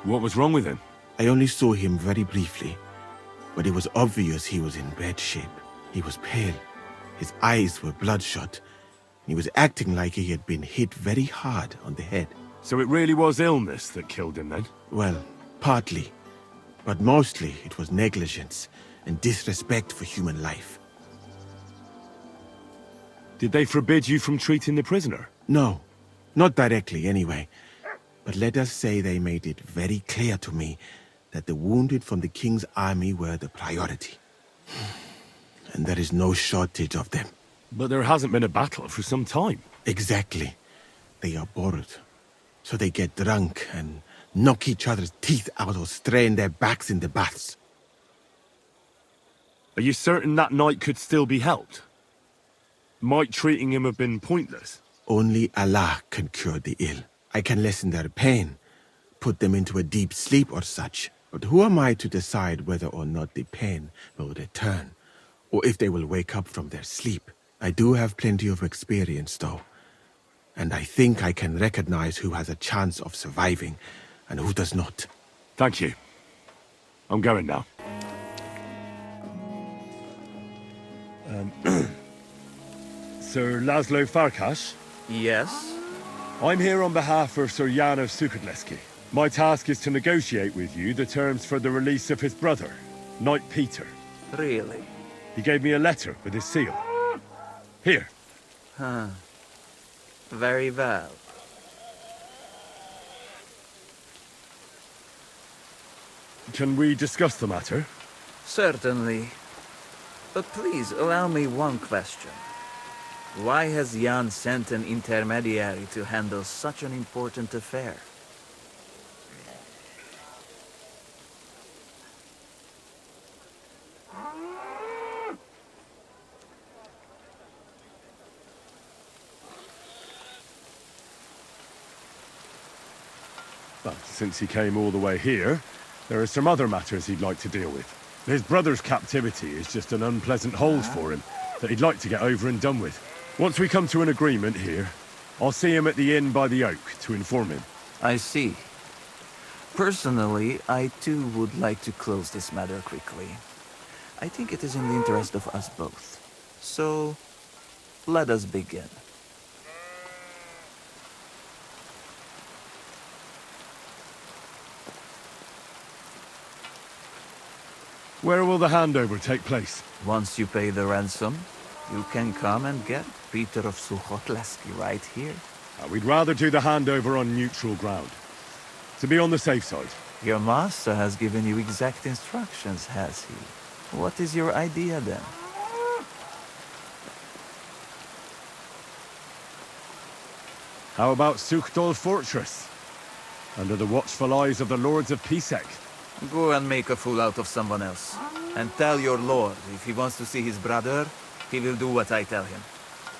Speaker 1: What was wrong with him?
Speaker 5: I only saw him very briefly, but it was obvious he was in bad shape. He was pale, his eyes were bloodshot, and he was acting like he had been hit very hard on the head.
Speaker 1: So it really was illness that killed him then?
Speaker 5: Well, partly, but mostly it was negligence and disrespect for human life.
Speaker 1: Did they forbid you from treating the prisoner?
Speaker 5: No, not directly anyway. But let us say they made it very clear to me that the wounded from the king's army were the priority. And there is no shortage of them.
Speaker 1: But there hasn't been a battle for some time.
Speaker 5: Exactly. They are bored. So they get drunk and knock each other's teeth out or strain their backs in the baths.
Speaker 1: Are you certain that knight could still be helped? Might treating him have been pointless?
Speaker 5: Only Allah can cure the ill. I can lessen their pain, put them into a deep sleep or such. But who am I to decide whether or not the pain will return, or if they will wake up from their sleep? I do have plenty of experience, though. And I think I can recognize who has a chance of surviving, and who does not.
Speaker 1: Thank you. I'm going now. Sir Laszlo Farkas?
Speaker 2: Yes?
Speaker 1: I'm here on behalf of Sir Jan of Sukatleski. My task is to negotiate with you the terms for the release of his brother, Knight Peter.
Speaker 2: Really?
Speaker 1: He gave me a letter with his seal. Here.
Speaker 2: Huh. Very well.
Speaker 1: Can we discuss the matter?
Speaker 2: Certainly.
Speaker 9: But please, allow me one question. Why has Jan sent an intermediary to handle such an important affair?
Speaker 1: Well, since he came all the way here, there are some other matters he'd like to deal with. His brother's captivity is just an unpleasant hold for him that he'd like to get over and done with. Once we come to an agreement here, I'll see him at the inn by the oak to inform him.
Speaker 9: I see. Personally, I too would like to close this matter quickly. I think it is in the interest of us both. So, let us begin.
Speaker 1: Where will the handover take place?
Speaker 9: Once you pay the ransom, you can come and get Peter of Suchotleski right here.
Speaker 1: We'd rather do the handover on neutral ground. To be on the safe side.
Speaker 9: Your master has given you exact instructions, has he? What is your idea then?
Speaker 1: How about Suchdol Fortress? Under the watchful eyes of the Lords of Pisek.
Speaker 9: Go and make a fool out of someone else. And tell your lord if he wants to see his brother, he will do what I tell him.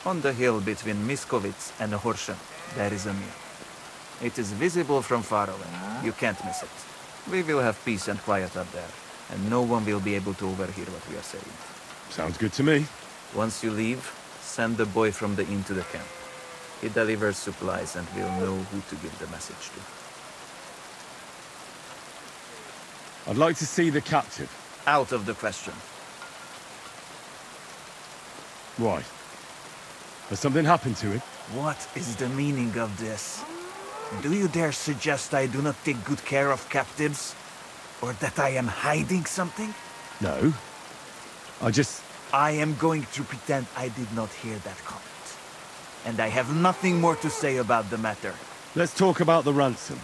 Speaker 9: On the hill between Miskovitz and Horsham, there is a mill. It is visible from far away. You can't miss it. We will have peace and quiet up there, and no one will be able to overhear what we are saying.
Speaker 1: Sounds good to me.
Speaker 9: Once you leave, send the boy from the inn to the camp. He delivers supplies and will know who to give the message to.
Speaker 1: I'd like to see the captive.
Speaker 9: Out of the question.
Speaker 1: Why? Has something happened to him?
Speaker 9: What is the meaning of this? Do you dare suggest I do not take good care of captives? Or that I am hiding something?
Speaker 1: No.
Speaker 9: I am going to pretend I did not hear that comment. And I have nothing more to say about the matter.
Speaker 1: Let's talk about the ransom.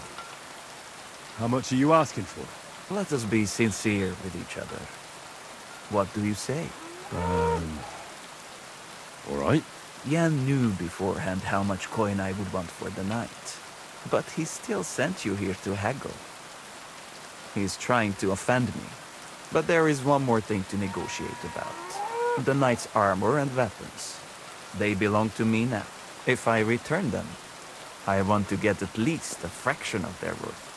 Speaker 1: How much are you asking for?
Speaker 9: Let us be sincere with each other. What do you say?
Speaker 1: All right.
Speaker 9: Jan knew beforehand how much coin I would want for the night. But he still sent you here to haggle. He's trying to offend me. But there is one more thing to negotiate about. The knight's armor and weapons. They belong to me now. If I return them, I want to get at least a fraction of their worth.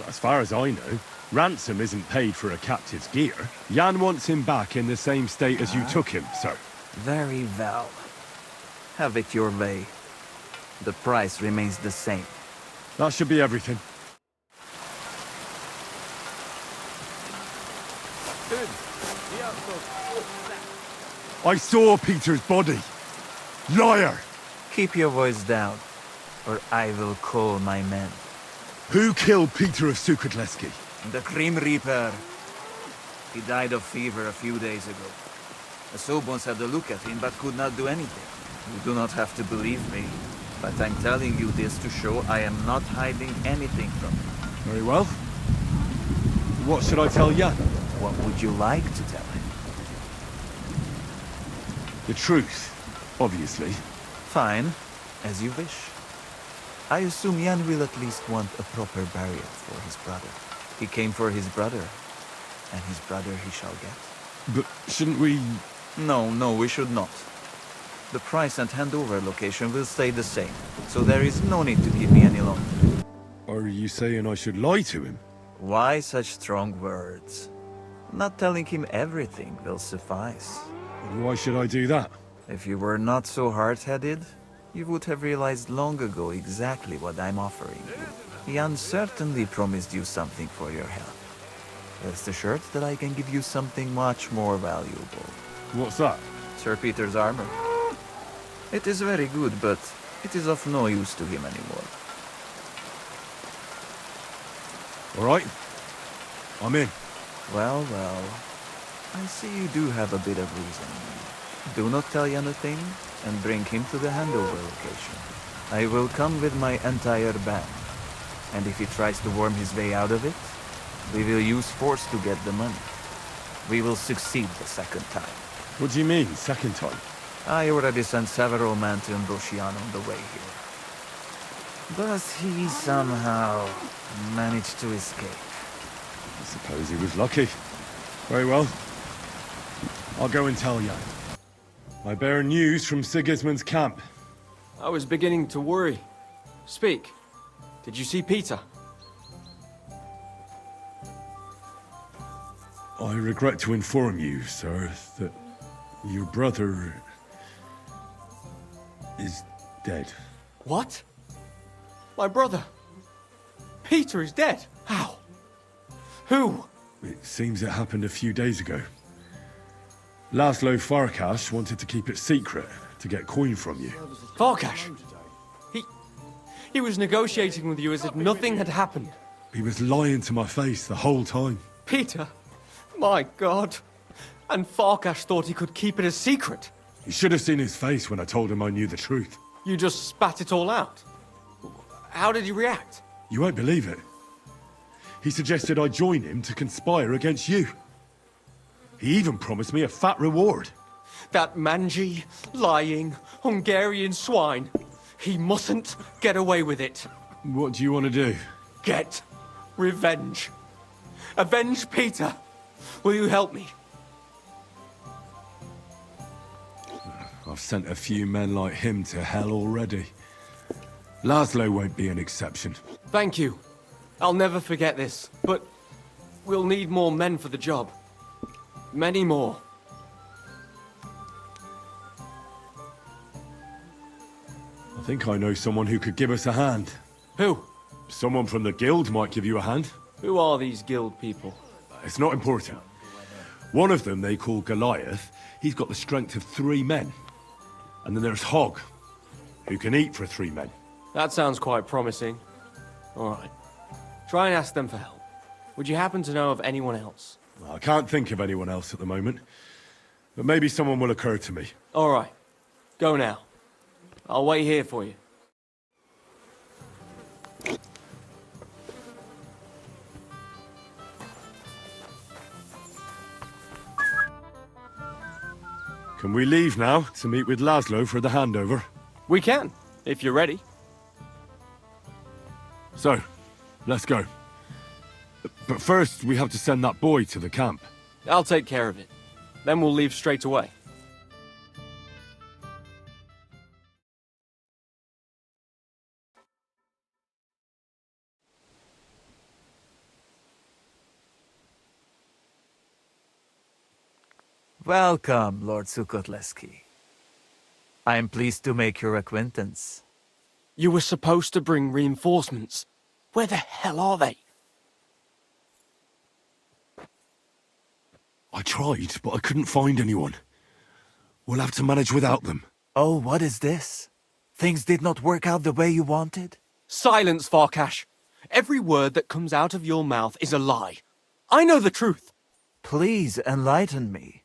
Speaker 1: As far as I know, ransom isn't paid for a captive's gear. Jan wants him back in the same state as you took him, sir.
Speaker 9: Very well. Have it your way. The price remains the same.
Speaker 1: That should be everything. I saw Peter's body. Liar!
Speaker 9: Keep your voice down, or I will call my men.
Speaker 1: Who killed Peter of Sukhotleski?
Speaker 9: The Grim Reaper. He died of fever a few days ago. The Sobons had a look at him, but could not do anything. You do not have to believe me, but I'm telling you this to show I am not hiding anything from you.
Speaker 1: Very well. What should I tell Jan?
Speaker 9: What would you like to tell him?
Speaker 1: The truth, obviously.
Speaker 9: Fine, as you wish. I assume Jan will at least want a proper burial for his brother. He came for his brother, and his brother he shall get.
Speaker 1: But shouldn't we...
Speaker 9: No, we should not. The price and handover location will stay the same, so there is no need to keep me any longer.
Speaker 1: Are you saying I should lie to him?
Speaker 9: Why such strong words? Not telling him everything will suffice.
Speaker 1: And why should I do that?
Speaker 9: If you were not so hard-headed, you would have realized long ago exactly what I'm offering you. Jan certainly promised you something for your help. Rest assured that I can give you something much more valuable.
Speaker 1: What's that?
Speaker 9: Sir Peter's armor. It is very good, but it is of no use to him anymore.
Speaker 1: All right. I'm in.
Speaker 9: Well. I see you do have a bit of reason. Do not tell Jan a thing, and bring him to the handover location. I will come with my entire band. And if he tries to worm his way out of it, we will use force to get the money. we will succeed the second time.
Speaker 1: What do you mean, second time?
Speaker 9: I already sent several men to ambush Jan on the way here. But he somehow managed to escape.
Speaker 1: I suppose he was lucky. Very well. I'll go and tell Jan. I bear news from Sigismund's camp.
Speaker 2: I was beginning to worry. Speak. Did you see Peter?
Speaker 1: I regret to inform you, sir, that your brother is dead.
Speaker 2: What? My brother? Peter is dead? How? Who?
Speaker 1: It seems it happened a few days ago. Laszlo Farkas wanted to keep it secret to get coin from you.
Speaker 2: Farkas? He was negotiating with you as if nothing had happened.
Speaker 1: He was lying to my face the whole time.
Speaker 2: Peter? My God. And Farkas thought he could keep it a secret.
Speaker 1: You should have seen his face when I told him I knew the truth.
Speaker 2: You just spat it all out. How did he react?
Speaker 1: You won't believe it. He suggested I join him to conspire against you. He even promised me a fat reward.
Speaker 2: That mangy, lying, Hungarian swine. He mustn't get away with it.
Speaker 1: What do you want to do?
Speaker 2: Get revenge. Avenge Peter. Will you help me?
Speaker 1: I've sent a few men like him to hell already. Laszlo won't be an exception.
Speaker 2: Thank you. I'll never forget this, but we'll need more men for the job. Many more.
Speaker 1: I think I know someone who could give us a hand.
Speaker 2: Who?
Speaker 1: Someone from the guild might give you a hand.
Speaker 2: Who are these guild people?
Speaker 1: It's not important. One of them they call Goliath. He's got the strength of 3 men. And then there's Hog, who can eat for 3 men.
Speaker 2: That sounds quite promising. All right. Try and ask them for help. Would you happen to know of anyone else?
Speaker 1: I can't think of anyone else at the moment. But maybe someone will occur to me.
Speaker 2: All right. Go now. I'll wait here for you.
Speaker 1: Can we leave now to meet with Laszlo for the handover?
Speaker 2: We can, if you're ready.
Speaker 1: So, let's go. But first, we have to send that boy to the camp.
Speaker 2: I'll take care of it. Then we'll leave straight away.
Speaker 9: Welcome, Lord Sukotleski. I am pleased to make your acquaintance.
Speaker 2: You were supposed to bring reinforcements. Where the hell are they?
Speaker 1: I tried, but I couldn't find anyone. We'll have to manage without them.
Speaker 9: Oh, what is this? Things did not work out the way you wanted?
Speaker 2: Silence, Farkas. Every word that comes out of your mouth is a lie. I know the truth.
Speaker 9: Please enlighten me.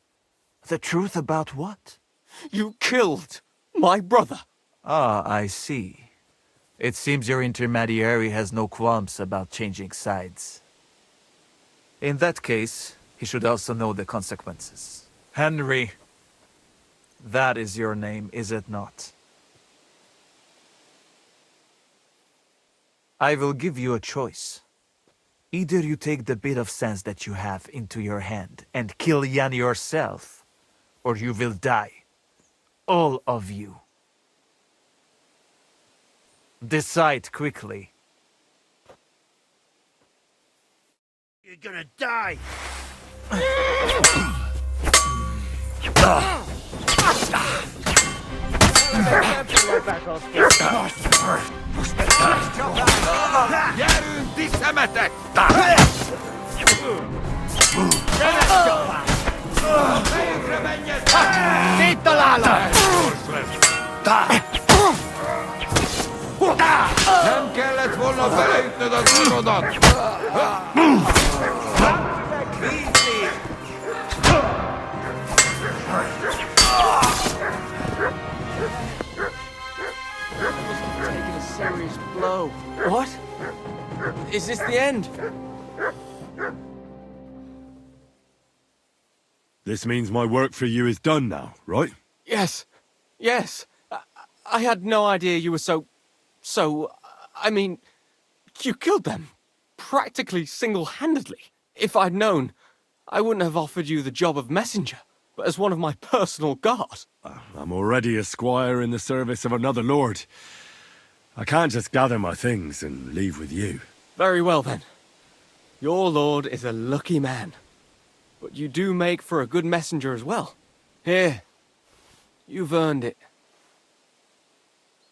Speaker 9: The truth about what?
Speaker 2: You killed my brother.
Speaker 9: Ah, I see. It seems your intermediary has no qualms about changing sides. In that case, he should also know the consequences. Henry. That is your name, is it not? I will give you a choice. Either you take the bit of sense that you have into your hand and kill Jan yourself, or you will die. All of you. Decide quickly.
Speaker 3: You're gonna die!
Speaker 5: Gyerünk, ti szemetek! Melyikre menjetek? Széttalálom! Nem kellett volna beleütnöd az orodat!
Speaker 2: Taking a serious blow. What? Is this the end?
Speaker 1: This means my work for you is done now, right?
Speaker 2: Yes. Yes. I had no idea you were I mean, you killed them. Practically single-handedly. If I'd known, I wouldn't have offered you the job of messenger, but as one of my personal guard.
Speaker 1: I'm already a squire in the service of another lord. I can't just gather my things and leave with you.
Speaker 2: Very well, then. Your lord is a lucky man. But you do make for a good messenger as well. Here. You've earned it.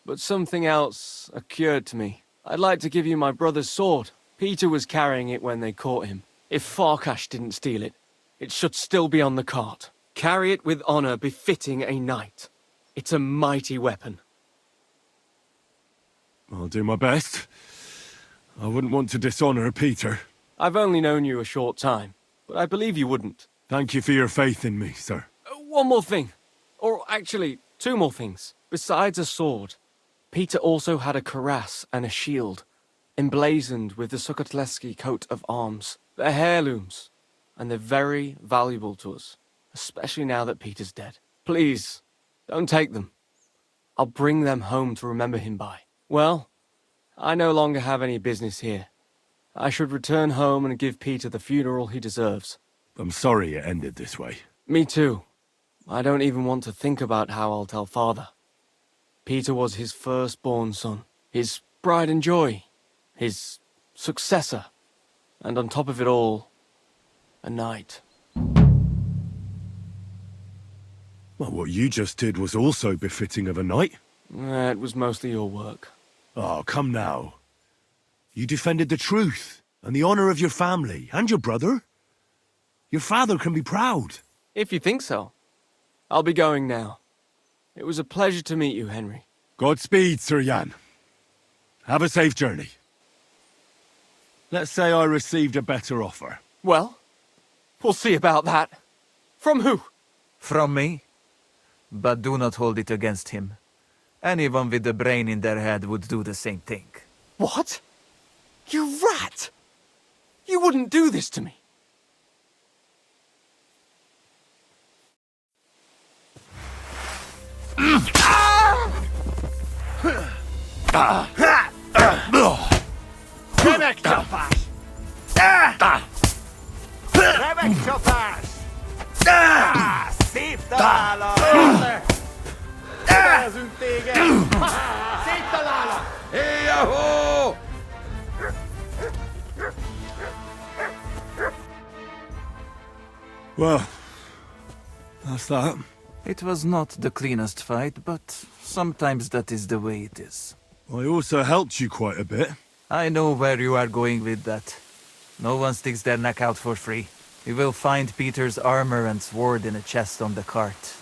Speaker 2: But something else occurred to me. I'd like to give you my brother's sword. Peter was carrying it when they caught him. If Farkas didn't steal it, it should still be on the cart. Carry it with honor befitting a knight. It's a mighty weapon.
Speaker 1: I'll do my best. I wouldn't want to dishonor Peter.
Speaker 2: I've only known you a short time, but I believe you wouldn't.
Speaker 1: Thank you for your faith in me, sir.
Speaker 2: One more thing. Or actually, two more things. Besides a sword, Peter also had a cuirass and a shield, emblazoned with the Sokotleski coat of arms. They're heirlooms, and they're very valuable to us, especially now that Peter's dead. Please, don't take them. I'll bring them home to remember him by. Well, I no longer have any business here. I should return home and give Peter the funeral he deserves.
Speaker 1: I'm sorry it ended this way.
Speaker 2: Me too. I don't even want to think about how I'll tell Father. Peter was his firstborn son, his pride and joy, his successor, and on top of it all, a knight.
Speaker 1: Well, what you just did was also befitting of a knight.
Speaker 2: It was mostly your work.
Speaker 1: Oh, come now. You defended the truth and the honor of your family and your brother. Your father can be proud.
Speaker 2: If you think so. I'll be going now. It was a pleasure to meet you, Henry.
Speaker 1: Godspeed, Sir Jan. Have a safe journey. Let's say I received a better offer.
Speaker 2: Well, we'll see about that. From who?
Speaker 9: From me? But do not hold it against him. Anyone with a brain in their head would do the same thing.
Speaker 2: What? You rat! You wouldn't do this to me.
Speaker 10: Remek csapasz! Remek csapás! Szép találat! Kötelezünk téged! Szép találat! Éjjahó!
Speaker 1: Well, that's that.
Speaker 9: It was not the cleanest fight, but sometimes that is the way it is.
Speaker 1: I also helped you quite a bit.
Speaker 9: I know where you are going with that. No one sticks their neck out for free. You will find Peter's armor and sword in a chest on the cart.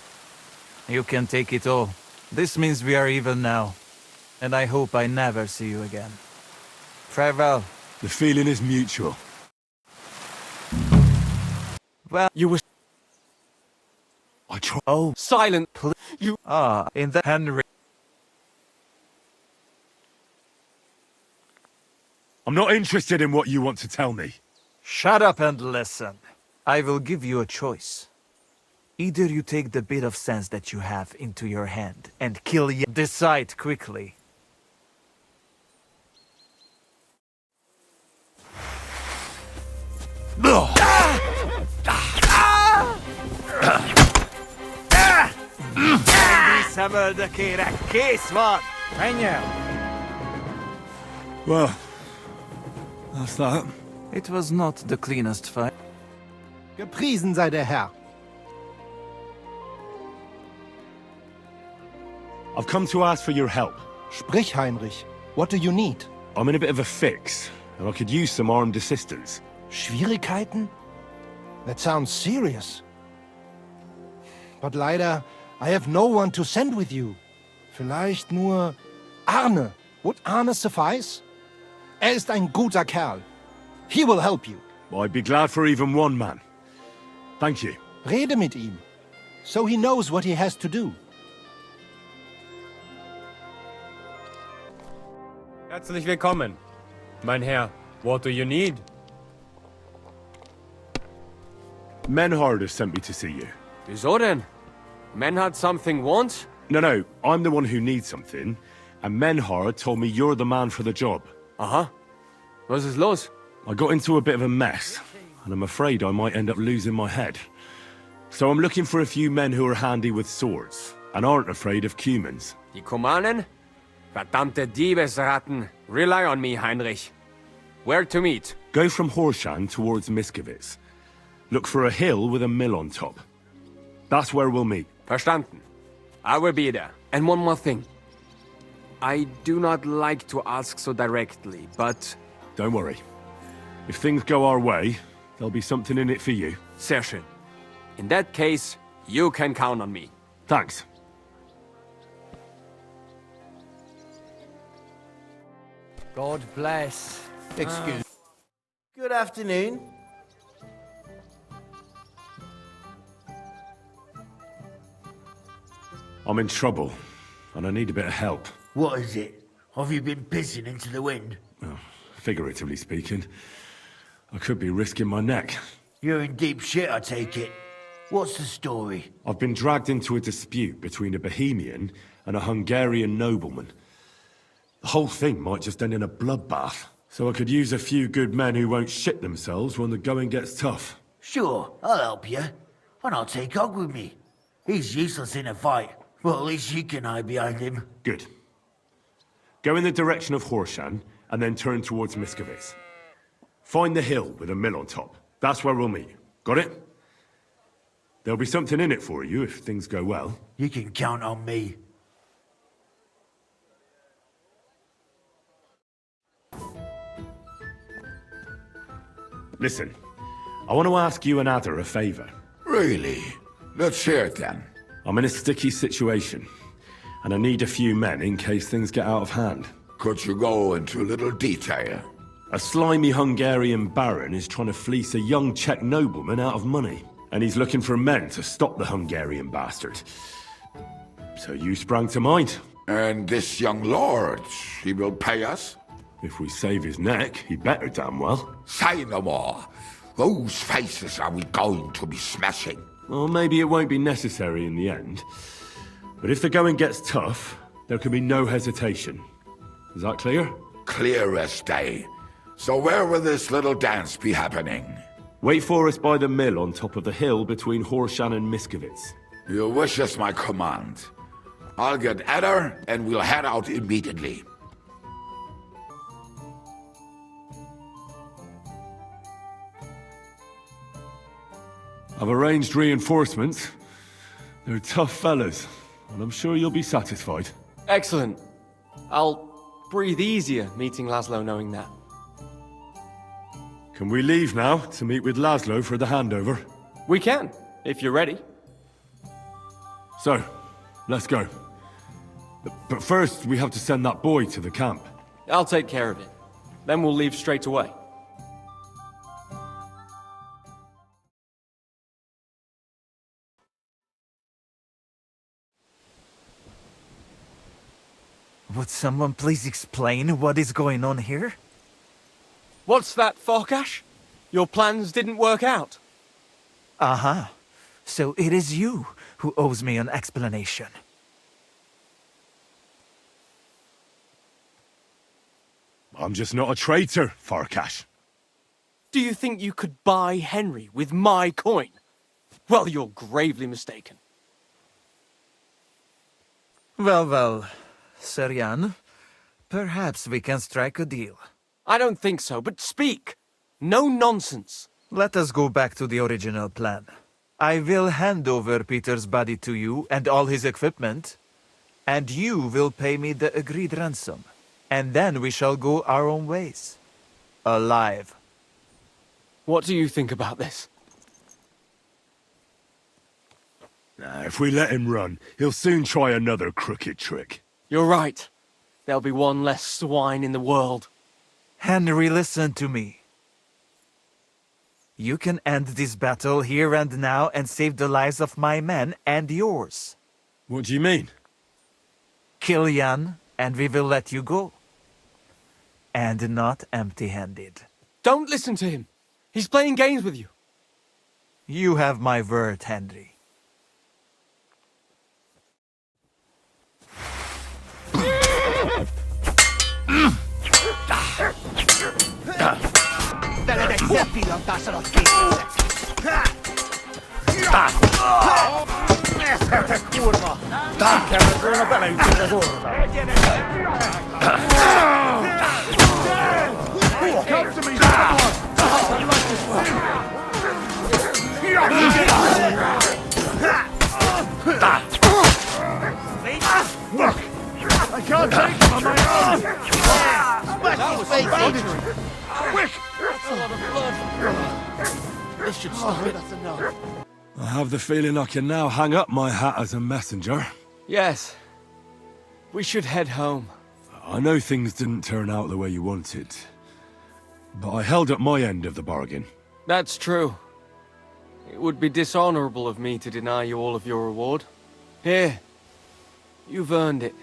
Speaker 9: You can take it all. This means we are even now. And I hope I never see you again. Farewell.
Speaker 1: The feeling is mutual.
Speaker 9: Well,
Speaker 2: You were
Speaker 1: I try.
Speaker 9: oh,
Speaker 2: silent. You...
Speaker 9: in the Henry.
Speaker 1: I'm not interested in what you want to tell me.
Speaker 9: Shut up and listen. I will give you a choice. Either you take the bit of sense that you have into your hand and kill you. Decide quickly. Szemöldre kérek, kész van!
Speaker 10: Menj el!
Speaker 1: Well, that's that.
Speaker 9: It was not the cleanest fight.
Speaker 10: Gepriesen sei der Herr!
Speaker 1: I've come to ask for your help.
Speaker 10: Sprich, Heinrich. What do you need?
Speaker 1: I'm in a bit of a fix, and I could use some armed assistance.
Speaker 10: Schwierigkeiten? That sounds serious. But leider, I have no one to send with you. Vielleicht nur Arne. Would Arne suffice? Ist ein guter Kerl. He will help you.
Speaker 1: I'd be glad for even one man. Thank you.
Speaker 10: Rede mit ihm. So he knows what he has to do.
Speaker 11: Herzlich willkommen. Mein Herr, what do you need?
Speaker 1: Menhard has sent me to see you.
Speaker 2: Wieso denn? Menhard something want?
Speaker 1: No, I'm the one who needs something, and Menhard told me you're the man for the job.
Speaker 2: Aha. Was ist los?
Speaker 1: I got into a bit of a mess, and I'm afraid I might end up losing my head. So I'm looking for a few men who are handy with swords, and aren't afraid of cumins.
Speaker 11: Die Kumanen? Verdammte Diebesratten. Rely on me, Heinrich. Where to meet?
Speaker 1: Go from Horshan towards Miskovitz. Look for a hill with a mill on top. That's where we'll meet.
Speaker 11: Verstanden. I will be there. And one more thing. I do not like to ask so directly, but...
Speaker 1: Don't worry. If things go our way, there'll be something in it for you.
Speaker 11: Sehr schön. In that case, you can count on me.
Speaker 1: Thanks.
Speaker 7: God bless.
Speaker 12: Excuse. Good afternoon.
Speaker 1: I'm in trouble, and I need a bit of help.
Speaker 12: What is it? Have you been pissing into the wind?
Speaker 1: Well, figuratively speaking, I could be risking my neck.
Speaker 12: You're in deep shit, I take it. What's the story?
Speaker 1: I've been dragged into a dispute between a Bohemian and a Hungarian nobleman. The whole thing might just end in a bloodbath, so I could use a few good men who won't shit themselves when the going gets tough.
Speaker 12: Sure, I'll help you. And I'll take Og with me. He's useless in a fight. Well, at least you can hide behind him.
Speaker 1: Good. Go in the direction of Horshan, and then turn towards Miskovitz. Find the hill with a mill on top. That's where we'll meet. Got it? There'll be something in it for you if things go well.
Speaker 12: You can count on me.
Speaker 1: Listen, I want to ask you and Ada a favor.
Speaker 13: Really? Let's hear it then.
Speaker 1: I'm in a sticky situation, and I need a few men in case things get out of hand.
Speaker 13: Could you go into a little detail?
Speaker 1: A slimy Hungarian baron is trying to fleece a young Czech nobleman out of money, and he's looking for men to stop the Hungarian bastard. So you sprang to mind.
Speaker 13: And this young lord, he will pay us?
Speaker 1: If we save his neck, he better damn well.
Speaker 13: Say no more. Whose faces are we going to be smashing?
Speaker 1: Well, maybe it won't be necessary in the end. But if the going gets tough, there can be no hesitation. Is that clear?
Speaker 13: Clear as day. So where will this little dance be happening?
Speaker 1: Wait for us by the mill on top of the hill between Horshan and Miskovitz.
Speaker 13: Your wish is my command. I'll get Ada and we'll head out immediately.
Speaker 1: I've arranged reinforcements. They're tough fellas, and I'm sure you'll be satisfied.
Speaker 2: Excellent. I'll breathe easier meeting Laszlo knowing that.
Speaker 1: Can we leave now to meet with Laszlo for the handover?
Speaker 2: We can, if you're ready.
Speaker 1: So, let's go. But first, we have to send that boy to the camp.
Speaker 2: I'll take care of it. Then we'll leave straight away.
Speaker 9: Would someone please explain what is going on here?
Speaker 2: What's that, Farkas? Your plans didn't work out.
Speaker 9: Aha. So it is you who owes me an explanation.
Speaker 1: I'm just not a traitor, Farkas.
Speaker 2: Do you think you could buy Henry with my coin? Well, you're gravely mistaken.
Speaker 9: Well, Sir Jan, perhaps we can strike a deal.
Speaker 2: I don't think so, but speak. No nonsense.
Speaker 9: Let us go back to the original plan. I will hand over Peter's body to you and all his equipment, and you will pay me the agreed ransom. And then we shall go our own ways. Alive.
Speaker 2: What do you think about this?
Speaker 1: If we let him run, he'll soon try another crooked trick.
Speaker 2: You're right. There'll be one less swine in the world.
Speaker 9: Henry, listen to me. You can end this battle here and now and save the lives of my men and yours.
Speaker 1: What do you mean?
Speaker 9: Kill Jan, and we will let you go. And not empty-handed.
Speaker 2: Don't listen to him. He's playing games with you.
Speaker 9: You have my word, Henry.
Speaker 3: I can't take him on my own!
Speaker 12: That was butchery!
Speaker 3: Quick!
Speaker 12: That's a lot of blood! This should stop it, that's enough.
Speaker 1: I have the feeling I can now hang up my hat as a messenger.
Speaker 2: Yes. We should head home.
Speaker 1: I know things didn't turn out the way you wanted, but I held up my end of the bargain.
Speaker 2: That's true. It would be dishonorable of me to deny you all of your reward. Here. You've earned it.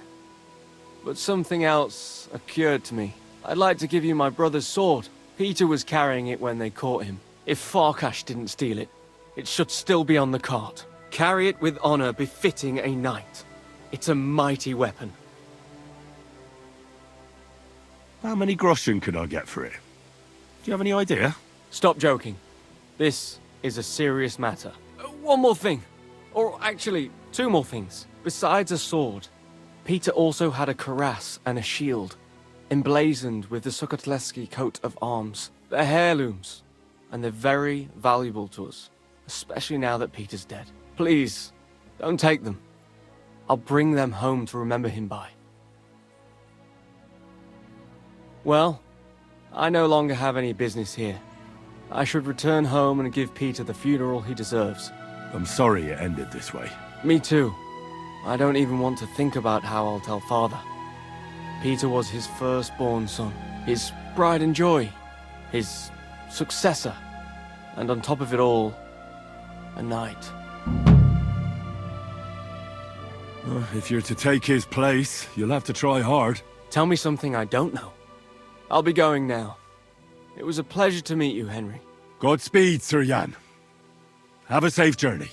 Speaker 2: But something else occurred to me. I'd like to give you my brother's sword. Peter was carrying it when they caught him. If Farkas didn't steal it, it should still be on the cart. Carry it with honor befitting a knight. It's a mighty weapon.
Speaker 1: How many groschen could I get for it? Do you have any idea?
Speaker 2: Stop joking. This is a serious matter. One more thing. Or actually, two more things. Besides a sword, Peter also had a cuirass and a shield, emblazoned with the Sukotleski coat of arms. They're heirlooms, and they're very valuable to us, especially now that Peter's dead. Please, don't take them. I'll bring them home to remember him by. Well, I no longer have any business here. I should return home and give Peter the funeral he deserves.
Speaker 1: I'm sorry it ended this way.
Speaker 2: Me too. I don't even want to think about how I'll tell Father. Peter was his firstborn son, his pride and joy, his successor, and on top of it all, a knight.
Speaker 1: If you're to take his place, you'll have to try hard.
Speaker 2: Tell me something I don't know. I'll be going now. It was a pleasure to meet you, Henry.
Speaker 1: Godspeed, Sir Jan. Have a safe journey.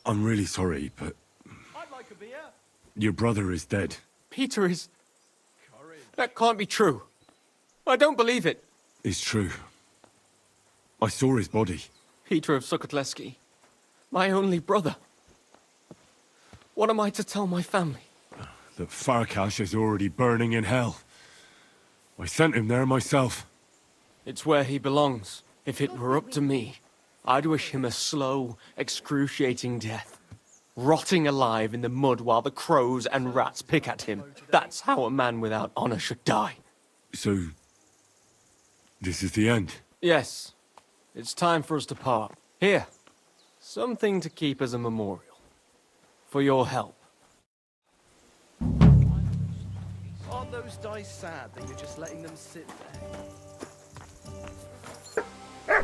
Speaker 1: I'm really sorry, but
Speaker 3: I'd like a beer.
Speaker 1: your brother is dead.
Speaker 2: Peter is... That can't be true. I don't believe it.
Speaker 1: It's true. I saw his body.
Speaker 2: Peter of Sukotleski. My only brother. What am I to tell my family?
Speaker 1: That Farkas is already burning in hell. I sent him there myself.
Speaker 2: It's where he belongs. If it were up to me, I'd wish him a slow, excruciating death. Rotting alive in the mud while the crows and rats pick at him. That's how a man without honor should die.
Speaker 1: So, this is the end?
Speaker 2: Yes. It's time for us to part. Here. Something to keep as a memorial. For your help.
Speaker 6: Aren't those dice sad that you're just letting them sit there?